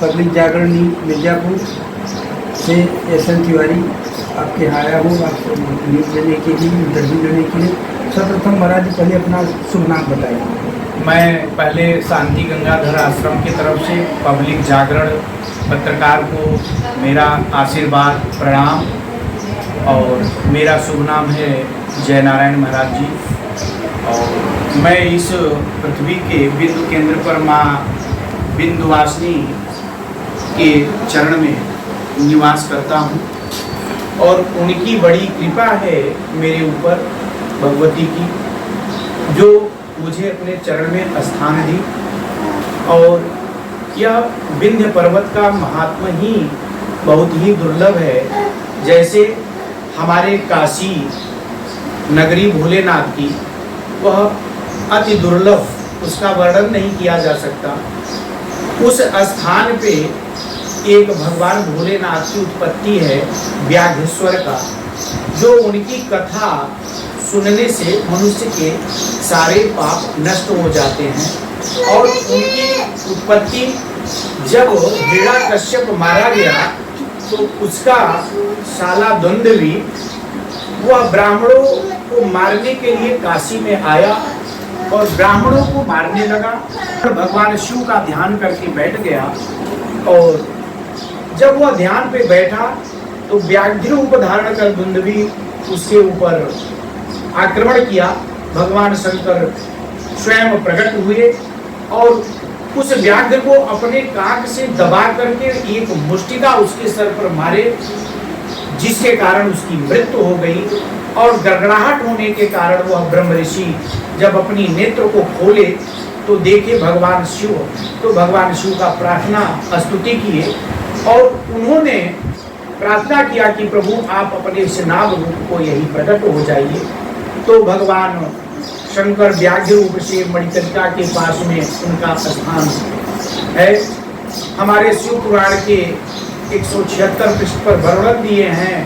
Public जागरण मिर्जापुर से SN. Tiwari आपके यहाँ आया हूँ आपसे न्यूज़ लेने के लिए, इंटरव्यू लेने के लिए। सर्वप्रथम महाराज जी पहले अपना शुभ नाम बताइए। मैं पहले शांति गंगाधर आश्रम की तरफ से पब्लिक जागरण पत्रकार को मेरा आशीर्वाद प्रणाम, और मेरा शुभ नाम है जय नारायण महाराज जी। और मैं इस पृथ्वी के बिंदु केंद्र पर माँ बिंदुवासिनी के चरण में निवास करता हूँ, और उनकी बड़ी कृपा है मेरे ऊपर भगवती की, जो मुझे अपने चरण में स्थान दी। और यह विंध्य पर्वत का महात्मा ही बहुत ही दुर्लभ है। जैसे हमारे काशी नगरी भोलेनाथ की, वह अति दुर्लभ, उसका वर्णन नहीं किया जा सकता। उस स्थान पे एक भगवान भोलेनाथ की उत्पत्ति है व्याघ्रेश्वर का, जो उनकी कथा सुनने से मनुष्य के सारे पाप नष्ट हो जाते हैं। और उनकी उत्पत्ति जब हिरण्यकश्यप मारा गया तो उसका साला द्वंद्वी वह ब्राह्मणों को मारने के लिए काशी में आया और ब्राह्मणों को मारने लगा। भगवान शिव का ध्यान करके बैठ गया, और जब वह ध्यान पे बैठा तो व्याघ्र रूप धारण कर द्वंद्वी उसके ऊपर आक्रमण किया। भगवान शंकर स्वयं प्रकट हुए और उस व्याघ्र को अपने कांख से दबा करके एक मुष्टिका उसके सर पर मारे, जिसके कारण उसकी मृत्यु हो गई। और गड़गड़ाहट होने के कारण वह ब्रह्म ऋषि जब अपनी नेत्र को खोले तो देखे भगवान शिव, तो भगवान शिव का प्रार्थना स्तुति किए, और उन्होंने प्रार्थना किया कि प्रभु आप अपने इस नाग रूप को यही प्रकट हो जाइए। तो भगवान शंकर व्याघ्र रूप से मणिकर्णिका के पास में उनका स्थान है। हमारे शिव पुराण के 176 पृष्ठ पर वर्णन दिए हैं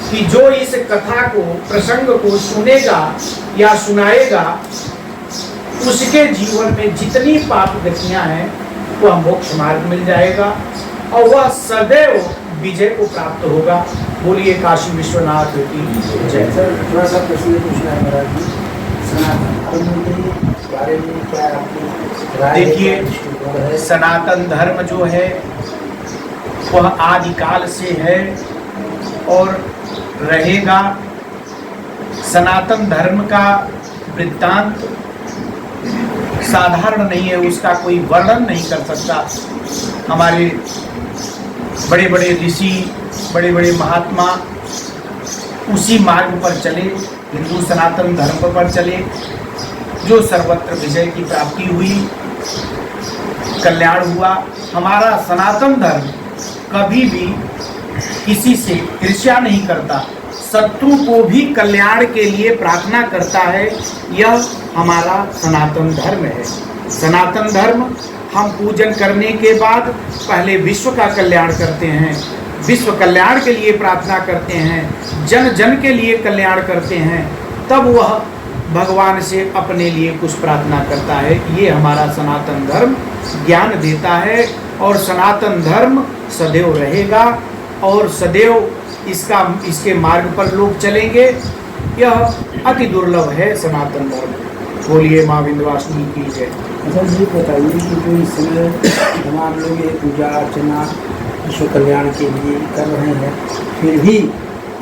कि जो इस कथा को प्रसंग को सुनेगा या सुनाएगा, उसके जीवन में जितनी पाप गतियां हैं वह मोक्ष मार्ग मिल जाएगा और वह सदैव विजय को प्राप्त होगा। बोलिए काशी विश्वनाथ की जय। सर थोड़ा सा प्रश्न पूछना है महाराज जी, सनातन धर्म के बारे में क्या आपकी राय है? देखिए, सनातन धर्म जो है वह आदिकाल से है और रहेगा। सनातन धर्म का वृत्तांत साधारण नहीं है, उसका कोई वर्णन नहीं कर सकता। हमारे बड़े बड़े ऋषि, बड़े बड़े महात्मा उसी मार्ग पर चले, हिंदू सनातन धर्म पर चले, जो सर्वत्र विजय की प्राप्ति हुई, कल्याण हुआ। हमारा सनातन धर्म कभी भी किसी से ईर्ष्या नहीं करता, शत्रु को भी कल्याण के लिए प्रार्थना करता है। यह हमारा सनातन धर्म है। सनातन धर्म हम पूजन करने के बाद पहले विश्व का कल्याण करते हैं, विश्व कल्याण के लिए प्रार्थना करते हैं, जन जन के लिए कल्याण करते हैं, तब वह भगवान से अपने लिए कुछ प्रार्थना करता है। ये हमारा सनातन धर्म ज्ञान देता है, और सनातन धर्म सदैव रहेगा और सदैव इसके मार्ग पर लोग चलेंगे। यह अति दुर्लभ है सनातन धर्म। बोलिए माँ विंध्यवासिनी की जय। अच्छा ये बताइए कि जो इस समय तमाम लोग ये पूजा अर्चना विश्व कल्याण के लिए कर रहे हैं, फिर भी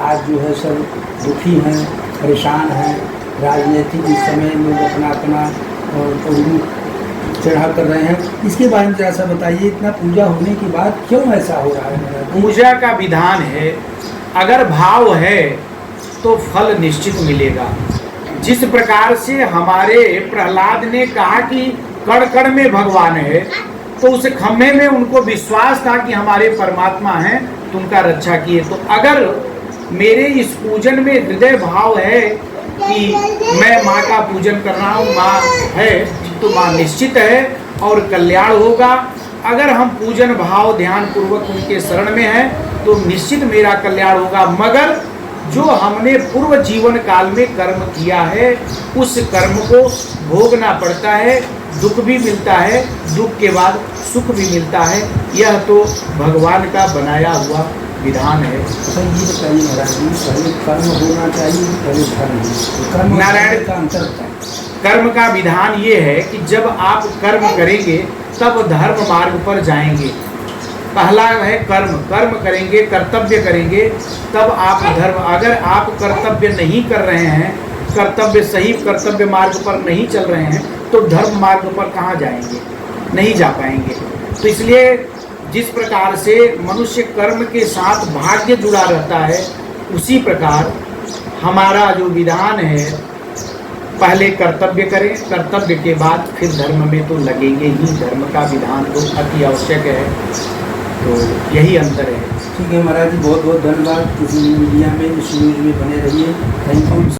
आज जो है सब दुखी हैं, परेशान हैं। राजनीतिक इस समय लोग अपना अपना उल्लू चढ़ाव कर रहे हैं, इसके बारे में जरा सा बताइए। इतना पूजा होने के बाद क्यों ऐसा हो रहा है? पूजा का विधान है, अगर भाव है तो फल निश्चित मिलेगा। जिस प्रकार से हमारे प्रहलाद ने कहा कि कण कण में भगवान है, तो उस खम्भे में उनको विश्वास था कि हमारे परमात्मा हैं, तो उनका रक्षा किए। तो अगर मेरे इस पूजन में हृदय भाव है कि मैं माँ का पूजन कर रहा हूँ, माँ है, तो माँ निश्चित है और कल्याण होगा। अगर हम पूजन भाव ध्यान पूर्वक उनके शरण में हैं तो निश्चित मेरा कल्याण होगा। मगर जो हमने पूर्व जीवन काल में कर्म किया है, उस कर्म को भोगना पड़ता है। दुख भी मिलता है, दुख के बाद सुख भी मिलता है। यह तो भगवान का बनाया हुआ विधान है। तो ये बताइए महाराज जी, पहले कर्म होना चाहिए, पहले धर्म? कर्म नारायण का अंतर होता है। कर्म का विधान ये है कि जब आप कर्म करेंगे तब धर्म मार्ग पर जाएंगे। पहला है कर्म, कर्म करेंगे, कर्तव्य करेंगे, तब आप धर्म। अगर आप कर्तव्य नहीं कर रहे हैं, कर्तव्य सही कर्तव्य मार्ग पर नहीं चल रहे हैं, तो धर्म मार्ग पर कहाँ जाएंगे? नहीं जा पाएंगे। तो इसलिए जिस प्रकार से मनुष्य कर्म के साथ भाग्य जुड़ा रहता है, उसी प्रकार हमारा जो विधान है, पहले कर्तव्य करें, कर्तव्य के बाद फिर धर्म में तो लगेंगे ही। धर्म का विधान तो अति आवश्यक है। तो यही अंतर है। ठीक है महाराज जी, बहुत बहुत धन्यवाद। किसी मीडिया में, इस न्यूज़ में बने रहिए। Thank you.